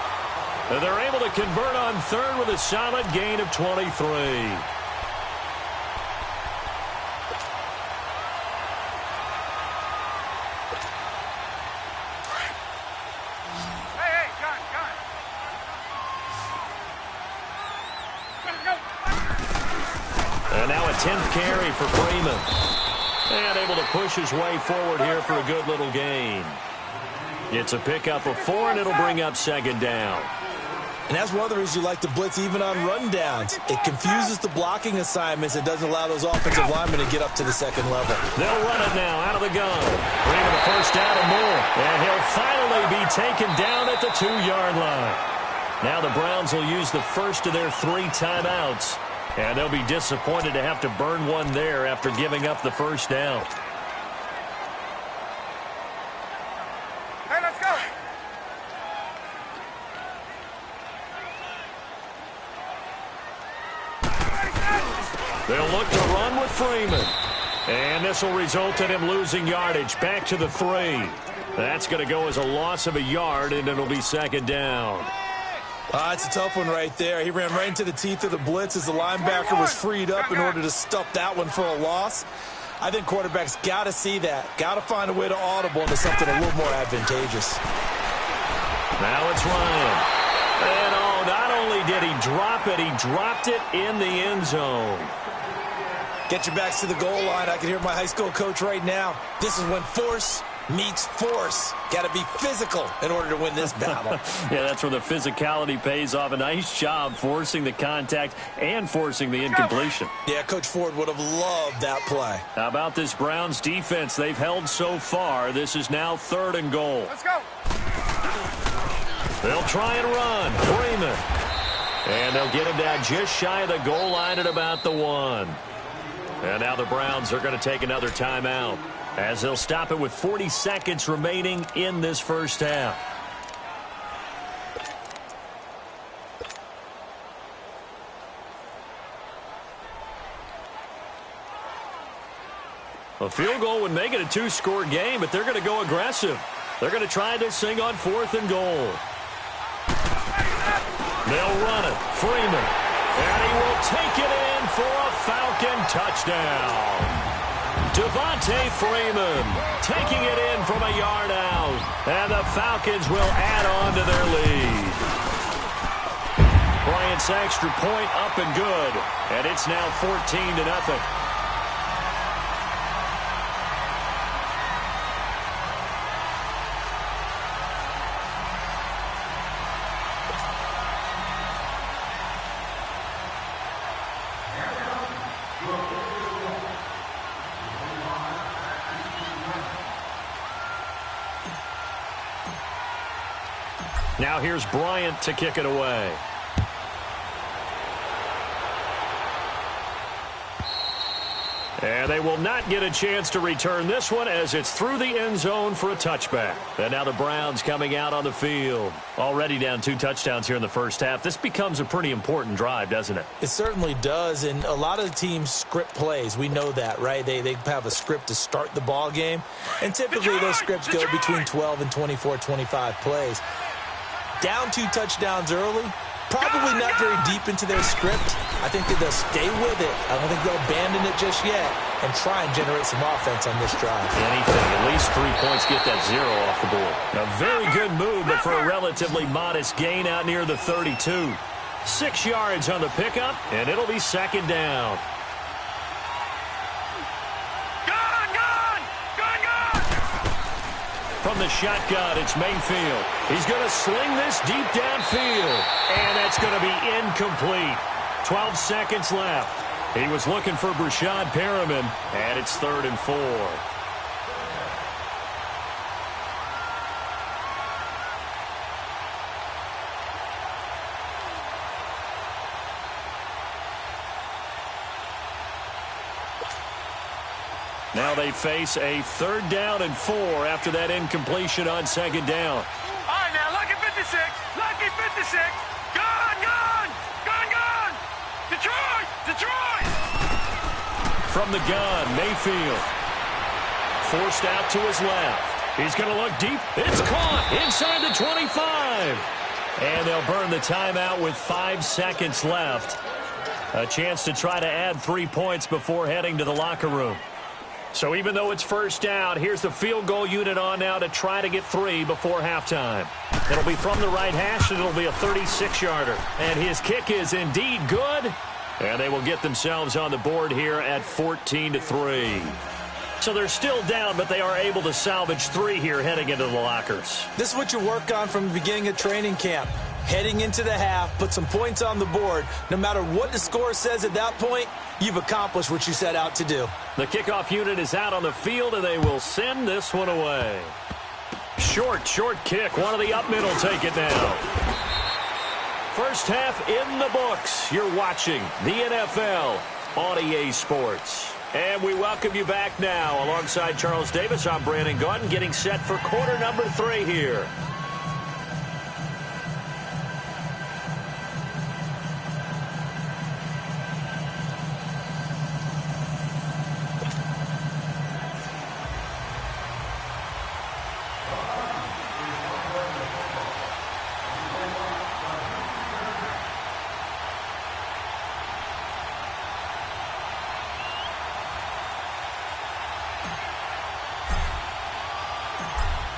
They're able to convert on 3rd with a solid gain of 23. And now a 10th carry for Freeman. And able to push his way forward here for a good little gain. It's a pickup of 4, and it'll bring up 2nd down. And that's one of the reasons you like to blitz even on rundowns. It confuses the blocking assignments and doesn't allow those offensive linemen to get up to the 2nd level. They'll run it now out of the gun. Freeman a first down and more. And he'll finally be taken down at the 2-yard line. Now the Browns will use the first of their 3 timeouts. And they'll be disappointed to have to burn one there after giving up the first down. Hey, let's go. They'll look to run with Freeman. And this will result in him losing yardage back to the 3. That's going to go as a loss of a yard, and it'll be 2nd down. It's a tough one right there. He ran right into the teeth of the blitz as the linebacker was freed up in order to stuff that one for a loss. I think quarterbacks got to see that. Got to find a way to audible into something a little more advantageous. Now it's Ryan. And not only did he drop it, he dropped it in the end zone. Get your backs to the goal line. I can hear my high school coach right now. This is when force meets force. Got to be physical in order to win this battle. Yeah, that's where the physicality pays off. A nice job forcing the contact and forcing the incompletion. Yeah, Coach Ford would have loved that play. How about this Browns defense? They've held so far. This is now 3rd and goal. Let's go. They'll try and run. Freeman. And they'll get him down just shy of the goal line at about the 1. And now the Browns are going to take another timeout, as they'll stop it with 40 seconds remaining in this first half. A field goal would make it a 2-score game, but they're going to go aggressive. They're going to try this thing on 4th and goal. They'll run it. Freeman. And he will take it in for a Falcon touchdown. Devontae Freeman taking it in from a yard out. And the Falcons will add on to their lead. Bryant's extra point up and good. And it's now 14-0. Now here's Bryant to kick it away. And they will not get a chance to return this one, as it's through the end zone for a touchback. And now the Browns coming out on the field. Already down 2 touchdowns here in the first half. This becomes a pretty important drive, doesn't it? It certainly does, and a lot of teams script plays. We know that, right? They have a script to start the ball game, and typically those scripts go between 12 and 24, 25 plays. Down 2 touchdowns early, probably not very deep into their script. I think that they'll stay with it. I don't think they'll abandon it just yet and try and generate some offense on this drive. Anything, at least 3 points, get that 0 off the board. A very good move, but for a relatively modest gain out near the 32. 6 yards on the pickup, and it'll be 2nd down. From the shotgun, it's Mayfield. He's going to sling this deep downfield, and that's going to be incomplete. 12 seconds left. He was looking for Brashad Perriman, and it's 3rd and 4. Now they face a 3rd down and 4 after that incompletion on 2nd down. All right, now, lucky 56. Lucky 56. Gun. Detroit. From the gun, Mayfield. Forced out to his left. He's going to look deep. It's caught inside the 25. And they'll burn the timeout with 5 seconds left. A chance to try to add 3 points before heading to the locker room. So even though it's 1st down, here's the field goal unit on now to try to get 3 before halftime. It'll be from the right hash, and it'll be a 36-yarder. And his kick is indeed good. And they will get themselves on the board here at 14-3. So they're still down, but they are able to salvage 3 here heading into the lockers. This is what you work on from the beginning of training camp. Heading into the half, put some points on the board. No matter what the score says at that point, you've accomplished what you set out to do. The kickoff unit is out on the field, and they will send this one away. Short kick. One of the up middle take it now. First half in the books. You're watching the NFL on EA Sports. And we welcome you back now. Alongside Charles Davis, I'm Brandon Gaudin, getting set for quarter number 3 here.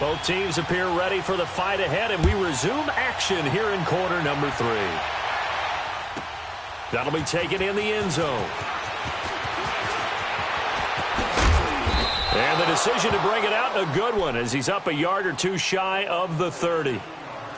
Both teams appear ready for the fight ahead, and we resume action here in quarter number 3. That'll be taken in the end zone. And the decision to bring it out, a good one, as he's up a yard or two shy of the 30.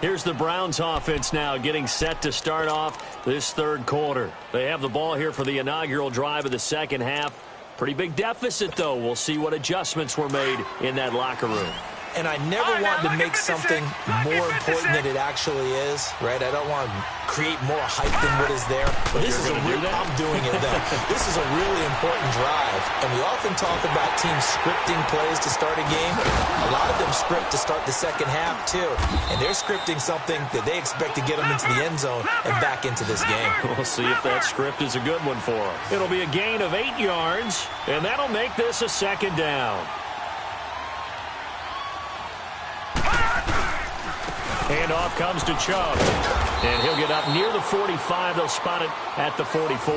Here's the Browns offense now getting set to start off this third quarter. They have the ball here for the inaugural drive of the second half. Pretty big deficit, though. We'll see what adjustments were made in that locker room. And I never want to make something more important than it actually is, right? I don't want to create more hype than what is there. But this is I'm doing it, though. This is a really important drive. And we often talk about teams scripting plays to start a game. A lot of them script to start the second half, too. And they're scripting something that they expect to get them into the end zone and back into this game. We'll see if that script is a good one for them. It'll be a gain of 8 yards, and that'll make this a second down. Handoff comes to Chubb, and he'll get up near the 45. They'll spot it at the 44.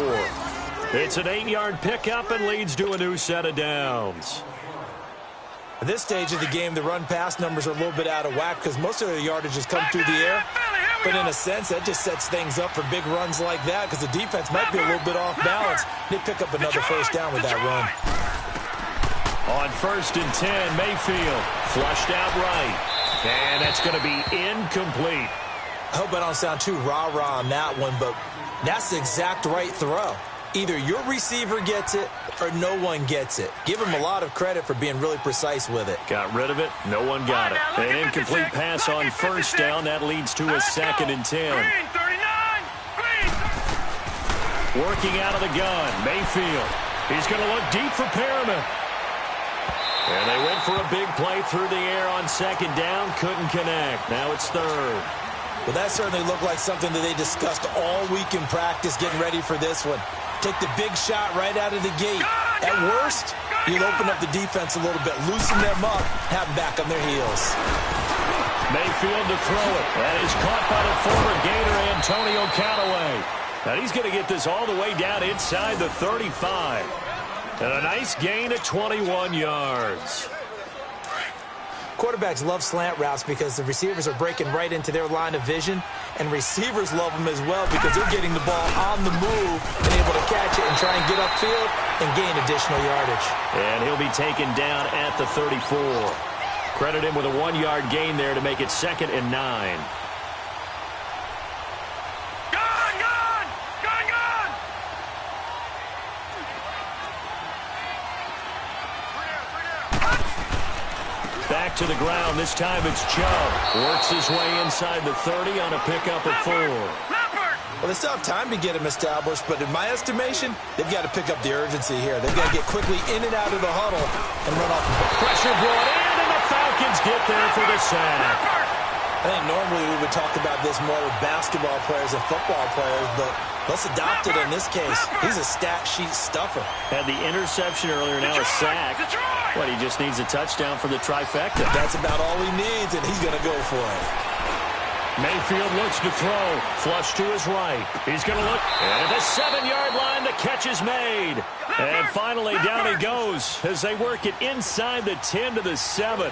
It's an 8-yard pickup and leads to a new set of downs. At this stage of the game, the run-pass numbers are a little bit out of whack because most of the yardage has come through the air. But in a sense, that just sets things up for big runs like that because the defense might be a little bit off balance. They pick up another first down with that run. On 1st and 10, Mayfield flushed out right. And that's going to be incomplete. I hope I don't sound too rah-rah on that one, but that's the exact right throw. Either your receiver gets it or no one gets it. Give him a lot of credit for being really precise with it. Got rid of it. No one got it. An incomplete pass on first down. That leads to a 2nd and 10. Working out of the gun. Mayfield. He's going to look deep for Perriman. And they went for a big play through the air on 2nd down. Couldn't connect. Now it's 3rd. Well, that certainly looked like something that they discussed all week in practice, getting ready for this one. Take the big shot right out of the gate. At worst, you'll open up the defense a little bit, loosen them up, have them back on their heels. Mayfield to throw it. That is caught by the former Gator, Antonio Callaway. Now he's going to get this all the way down inside the 35. And a nice gain of 21 yards. Quarterbacks love slant routes because the receivers are breaking right into their line of vision, and receivers love them as well because they're getting the ball on the move and able to catch it and try and get upfield and gain additional yardage. And he'll be taken down at the 34. Credit him with a 1-yard gain there to make it 2nd and 9. Back to the ground. This time it's Chubb. Works his way inside the 30 on a pickup of 4. Well, they still have time to get him established, but in my estimation, they've got to pick up the urgency here. They've got to get quickly in and out of the huddle and run off. Pressure brought in, and the Falcons get there for the sack. I think normally we would talk about this more with basketball players and football players, but let's adopt it in this case. He's a stat sheet stuffer. Had the interception earlier, now a sack. What, he just needs a touchdown for the trifecta. That's about all he needs, and he's going to go for it. Mayfield looks to throw. Flush to his right. He's going to look. And at the 7-yard line, the catch is made. And finally, down he goes as they work it inside the 10 to the 7.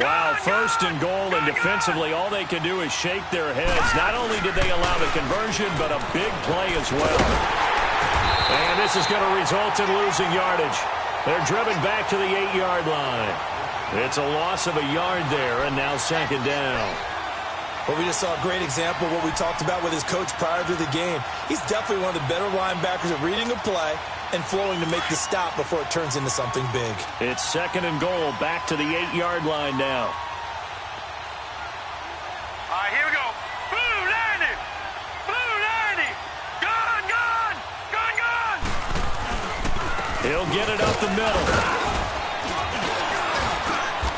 Wow, 1st and goal, and defensively, all they can do is shake their heads. Not only did they allow the conversion, but a big play as well. And this is going to result in losing yardage. They're driven back to the 8-yard line. It's a loss of a yard there, and now 2nd down. Well, we just saw a great example of what we talked about with his coach prior to the game. He's definitely one of the better linebackers at reading a play and flowing to make the stop before it turns into something big. It's 2nd and goal, back to the 8-yard line now. All right, here we go. Blue 90. Blue 90. Gone, gone. Gone, gone. He'll get it up the middle.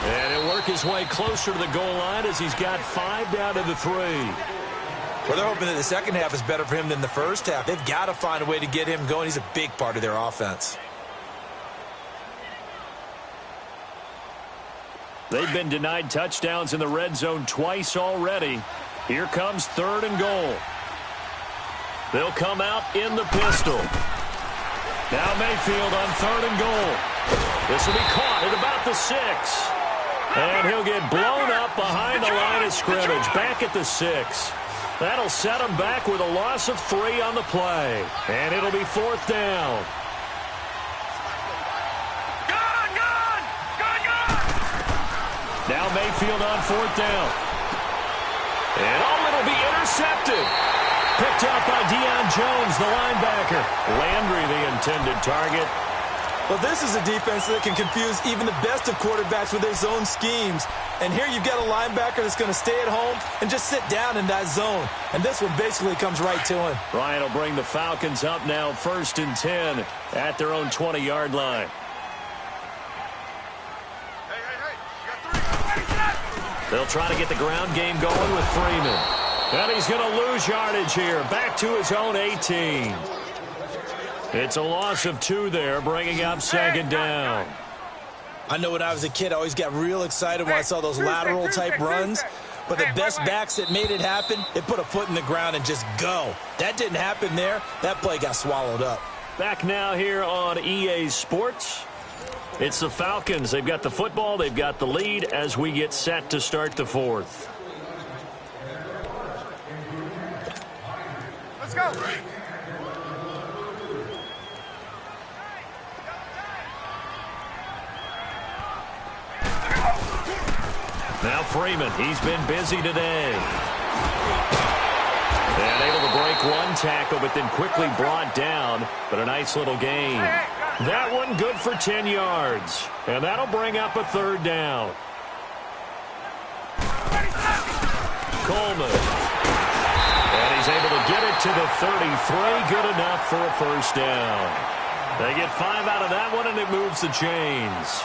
And he'll work his way closer to the goal line as he's got 5 down to the 3. Well, they're hoping that the second half is better for him than the first half. They've got to find a way to get him going. He's a big part of their offense. They've been denied touchdowns in the red zone twice already. Here comes 3rd and goal. They'll come out in the pistol. Now Mayfield on 3rd and goal. This will be caught at about the 6. And he'll get blown up behind the line of scrimmage, back at the 6. That'll set him back with a loss of 3 on the play. And it'll be 4th down. Now Mayfield on 4th down. And it'll be intercepted. Picked up by Deion Jones, the linebacker. Landry, the intended target. Well, this is a defense that can confuse even the best of quarterbacks with their zone schemes. And here you've got a linebacker that's going to stay at home and just sit down in that zone. And this one basically comes right to him. Ryan will bring the Falcons up now 1st and 10 at their own 20-yard line. They'll try to get the ground game going with Freeman. And he's going to lose yardage here. Back to his own 18. It's a loss of 2 there, bringing up 2nd down. I know when I was a kid, I always got real excited when I saw those lateral-type runs. But the best backs that made it happen, they put a foot in the ground and just go. That didn't happen there. That play got swallowed up. Back now here on EA Sports. It's the Falcons. They've got the football. They've got the lead as we get set to start the 4th. Let's go. Now Freeman, he's been busy today. And able to break 1 tackle, but then quickly brought down. But a nice little gain. That one good for 10 yards. And that'll bring up a 3rd down. Coleman. And he's able to get it to the 33. Good enough for a 1st down. They get 5 out of that one, and it moves the chains.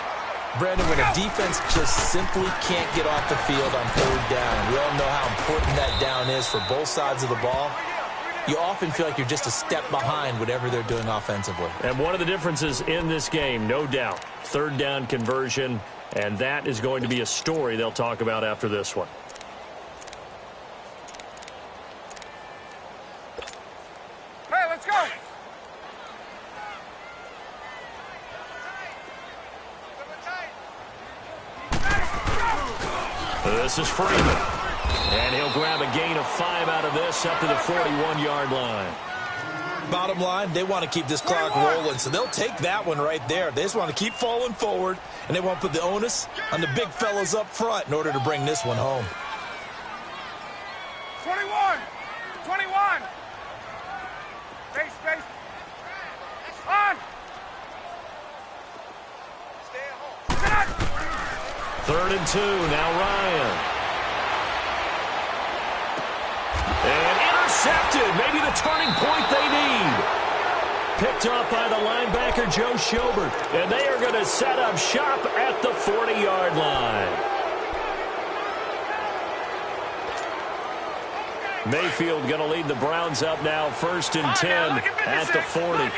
Brandon, when a defense just simply can't get off the field on 3rd down, we all know how important that down is for both sides of the ball. You often feel like you're just a step behind whatever they're doing offensively. And one of the differences in this game, no doubt, 3rd down conversion, and that is going to be a story they'll talk about after this one. Hey, let's go. This is Freeman. And he'll grab a gain of 5 out of this up to the 41-yard line. Bottom line, they want to keep this clock rolling, so they'll take that one right there. They just want to keep falling forward, and they want to put the onus on the big fellas up front in order to bring this one home. 21. 21. Space. On. Stay at home. 3rd and 2, now Ryan. And intercepted, maybe the turning point they need. Picked off by the linebacker, Joe Schobert. And they are going to set up shop at the 40-yard line. Mayfield going to lead the Browns up now 1st and 10 at the 40.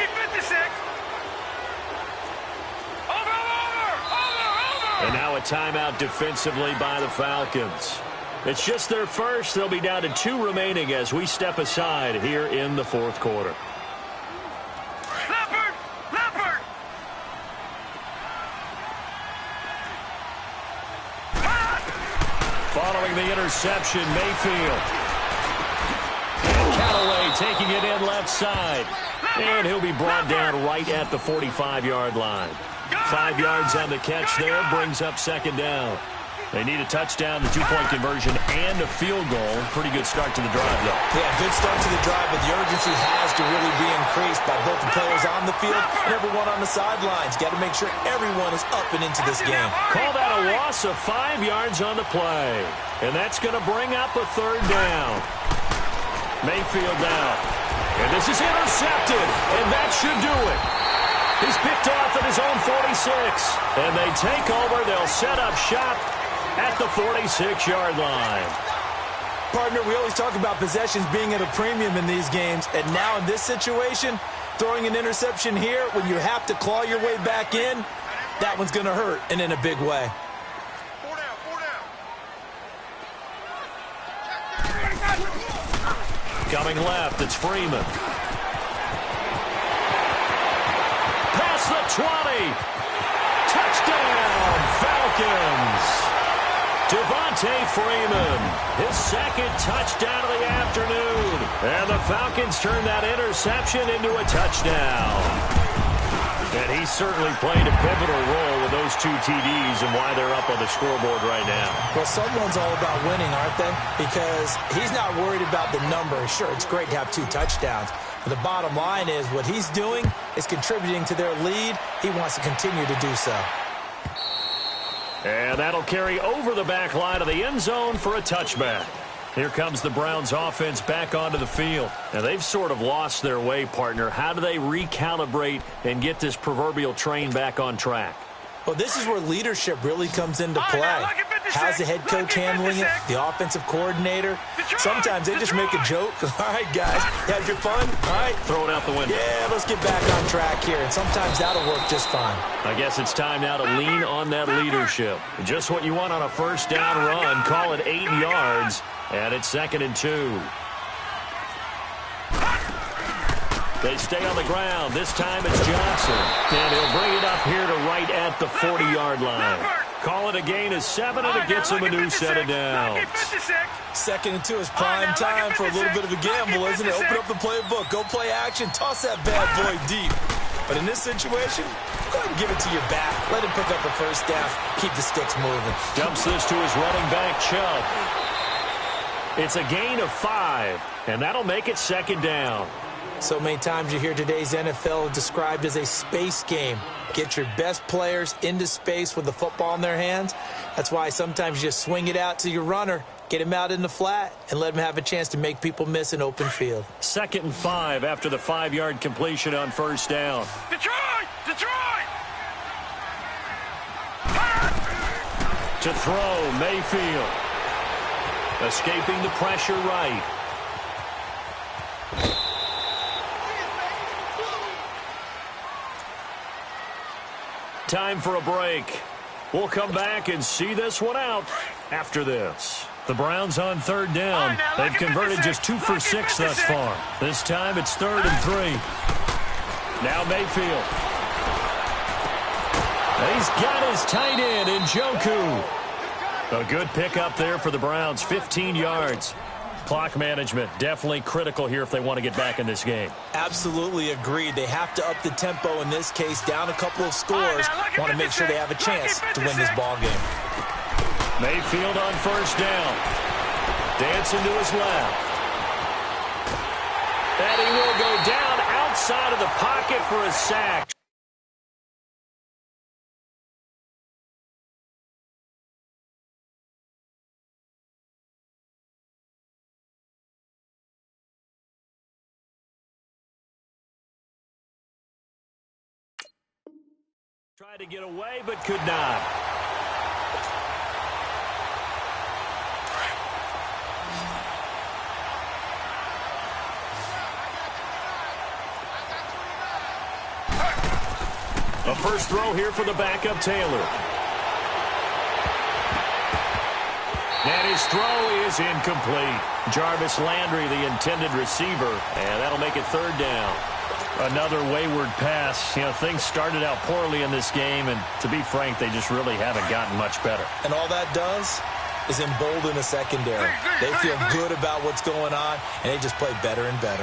And now a timeout defensively by the Falcons. It's just their first. They'll be down to 2 remaining as we step aside here in the 4th quarter. Leopard! Following the interception, Mayfield. And Callaway taking it in left side. And he'll be brought down right at the 45-yard line. 5 yards on the catch there, brings up 2nd down. They need a touchdown, the 2-point conversion, and a field goal. Pretty good start to the drive, though. Yeah, good start to the drive, but the urgency has to really be increased by both the players on the field and everyone on the sidelines. Got to make sure everyone is up and into this game. Call that a loss of 5 yards on the play. And that's going to bring up a 3rd down. Mayfield now. And this is intercepted, and that should do it. He's picked off at his own 46. And they take over. They'll set up shop at the 46-yard line. Partner, we always talk about possessions being at a premium in these games. And now in this situation, throwing an interception here when you have to claw your way back in, that one's going to hurt, and in a big way. 4 down. Coming left, it's Freeman. Past the 20. Touchdown, Falcons. Devontae Freeman, his second touchdown of the afternoon. And the Falcons turn that interception into a touchdown. And he certainly played a pivotal role with those 2 TDs and why they're up on the scoreboard right now. Well, someone's all about winning, aren't they? Because he's not worried about the number. Sure, it's great to have 2 touchdowns. But the bottom line is what he's doing is contributing to their lead. He wants to continue to do so. And that'll carry over the back line of the end zone for a touchback. Here comes the Browns offense back onto the field. Now, they've sort of lost their way, partner. How do they recalibrate and get this proverbial train back on track? Well, this is where leadership really comes into play. How's the head coach handling it? The offensive coordinator? Sometimes they just make a joke. All right, guys, had your fun? All right. Throw it out the window. Yeah, let's get back on track here. And sometimes that'll work just fine. I guess it's time now to lean on that leadership. Just what you want on a first down run. Call it 8 yards. And it's 2nd and 2. They stay on the ground. This time it's Johnson. And he'll bring it up here to right at the 40-yard line. Call it a gain of 7, and it gets him a new set of downs. 2nd and 2 is prime time for a little bit of a gamble, isn't it? Open up the playbook. Go play action. Toss that bad boy deep. But in this situation, go ahead and give it to your back. Let him pick up a first down. Keep the sticks moving. Dumps this to his running back, Chubb. It's a gain of 5, and that'll make it 2nd down. So many times you hear today's NFL described as a space game. Get your best players into space with the football in their hands. That's why sometimes you just swing it out to your runner, get him out in the flat, and let him have a chance to make people miss an open field. 2nd and 5 after the 5-yard completion on first down. Detroit! Detroit! To throw, Mayfield. Escaping the pressure right. Time for a break. We'll come back and see this one out after this. The Browns on 3rd down. They've converted just 2 for 6 thus far. This time it's 3rd and 3. Now Mayfield. He's got his tight end in Njoku. A good pickup there for the Browns, 15 yards. Clock management definitely critical here if they want to get back in this game. Absolutely agreed. They have to up the tempo in this case, down a couple of scores. Want to make sure they have a chance to win this ball game. Mayfield on first down. Dancing to his left. And he will go down outside of the pocket for a sack. Tried to get away, but could not. A first throw here for the backup, Taylor. And his throw is incomplete. Jarvis Landry, the intended receiver, and that'll make it 3rd down. Another wayward pass. You know, things started out poorly in this game, and to be frank, they just really haven't gotten much better. And all that does is embolden the secondary. They feel good about what's going on, and they just play better and better.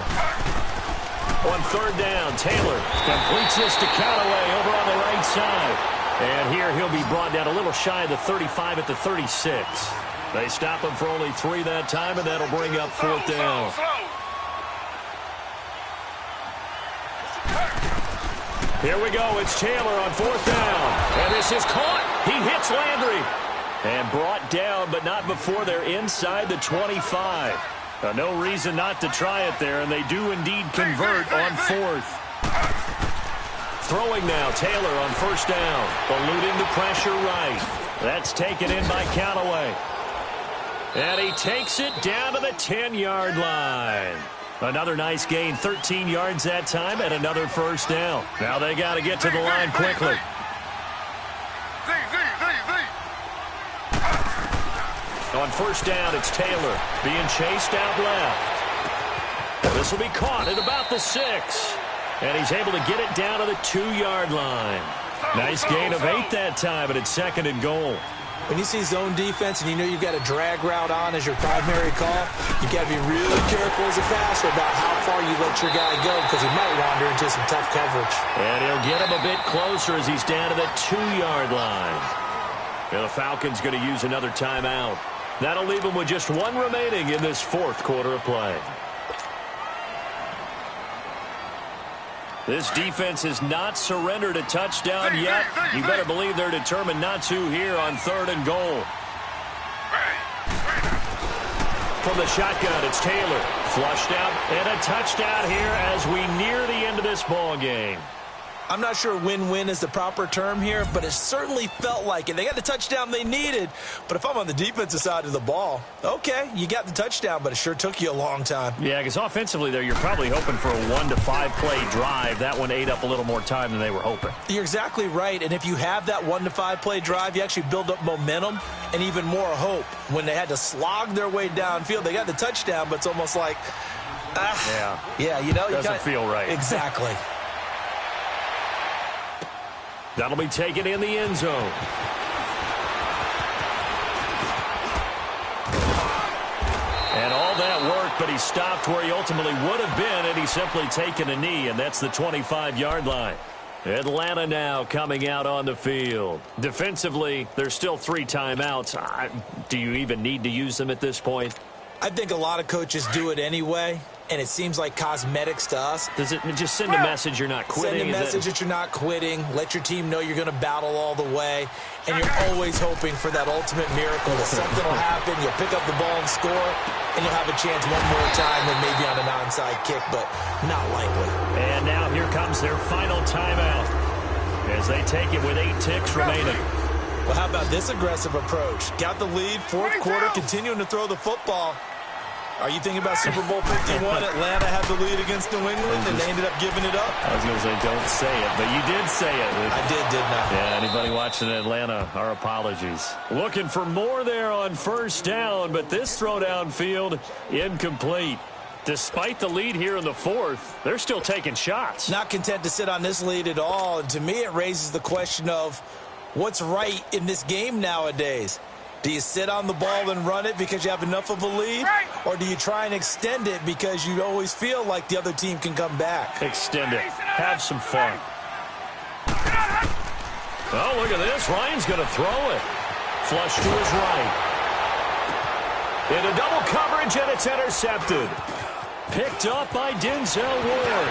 On 3rd down, Taylor completes this to Callaway over on the right side. And here he'll be brought down a little shy of the 35 at the 36. They stop him for only 3 that time, and that'll bring up 4th down. Here we go. It's Taylor on 4th down. And this is caught. He hits Landry. And brought down, but not before they're inside the 25. No reason not to try it there, and they do indeed convert on 4th. Throwing now, Taylor on 1st down. Eluding the pressure right. That's taken in by Callaway. And he takes it down to the 10-yard line. Another nice gain, 13 yards that time, and another 1st down. Now they got to get to the line quickly. On 1st down, it's Taylor being chased out left. This will be caught at about the 6. And he's able to get it down to the 2-yard line. Nice gain of 8 that time, but it's 2nd and goal. When you see zone defense and you know you've got a drag route on as your primary call, you got to be really careful as a passer about how far you let your guy go because he might wander into some tough coverage. And he'll get him a bit closer as he's down to the 2-yard line. And the Falcons going to use another timeout. That'll leave him with just one remaining in this fourth quarter of play. This defense has not surrendered a touchdown yet. You better believe they're determined not to here on 3rd and goal. From the shotgun, it's Taylor. Flushed out and a touchdown here as we near the end of this ball game. I'm not sure win-win is the proper term here, but it certainly felt like it. They got the touchdown they needed, but if I'm on the defensive side of the ball, okay, you got the touchdown, but it sure took you a long time. Yeah, because offensively there, you're probably hoping for a 1 to 5 play drive. That one ate up a little more time than they were hoping. You're exactly right, and if you have that 1 to 5 play drive, you actually build up momentum and even more hope. When they had to slog their way downfield, they got the touchdown, but it's almost like, yeah, you know, doesn't feel right. Exactly. That'll be taken in the end zone. And all that worked, but he stopped where he ultimately would have been, and he's simply taken a knee, and that's the 25-yard line. Atlanta now coming out on the field. Defensively, there's still 3 timeouts. Do you even need to use them at this point? I think a lot of coaches do it anyway, and it seems like cosmetics to us. Does it just send a message you're not quitting? Send a message that you're not quitting. Let your team know you're going to battle all the way, and you're always hoping for that ultimate miracle that something will happen, you'll pick up the ball and score, and you'll have a chance one more time and maybe on an onside kick, but not likely. And now here comes their final timeout as they take it with 8 ticks remaining. Well, how about this aggressive approach? Got the lead, fourth quarter, continuing to throw the football. Are you thinking about Super Bowl 51? Atlanta had the lead against New England, and they ended up giving it up? I was going to say, don't say it, but you did say it. I didn't I? Yeah, anybody watching Atlanta, our apologies. Looking for more there on first down, but this throw downfield, incomplete. Despite the lead here in the fourth, they're still taking shots. Not content to sit on this lead at all, and to me it raises the question of what's right in this game nowadays. Do you sit on the ball and run it because you have enough of a lead? Or do you try and extend it because you always feel like the other team can come back? Extend it. Have some fun. Oh, look at this. Ryan's going to throw it. Flush to his right. Into double coverage, and it's intercepted. Picked up by Denzel Ward.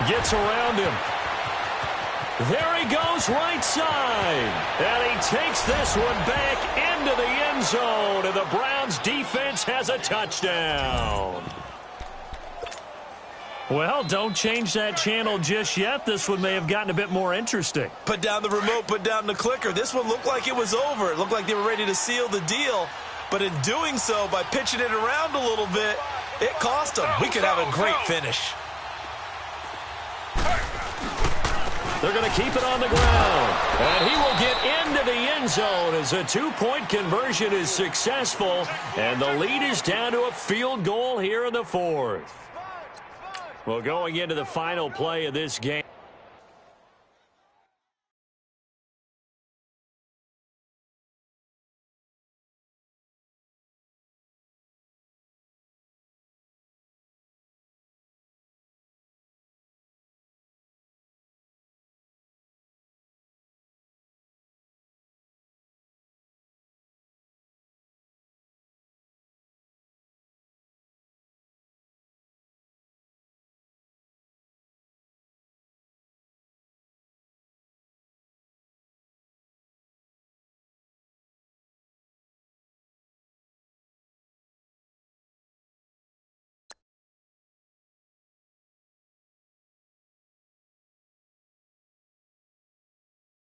Gets around him. There he goes right side. And he takes this one back into the end zone. And the Browns defense has a touchdown. Well, don't change that channel just yet. This one may have gotten a bit more interesting. Put down the remote, put down the clicker. This one looked like it was over. It looked like they were ready to seal the deal. But in doing so, by pitching it around a little bit, it cost them. We could have a great finish. They're going to keep it on the ground. And he will get into the end zone as a 2-point conversion is successful. And the lead is down to a field goal here in the fourth. Well, going into the final play of this game.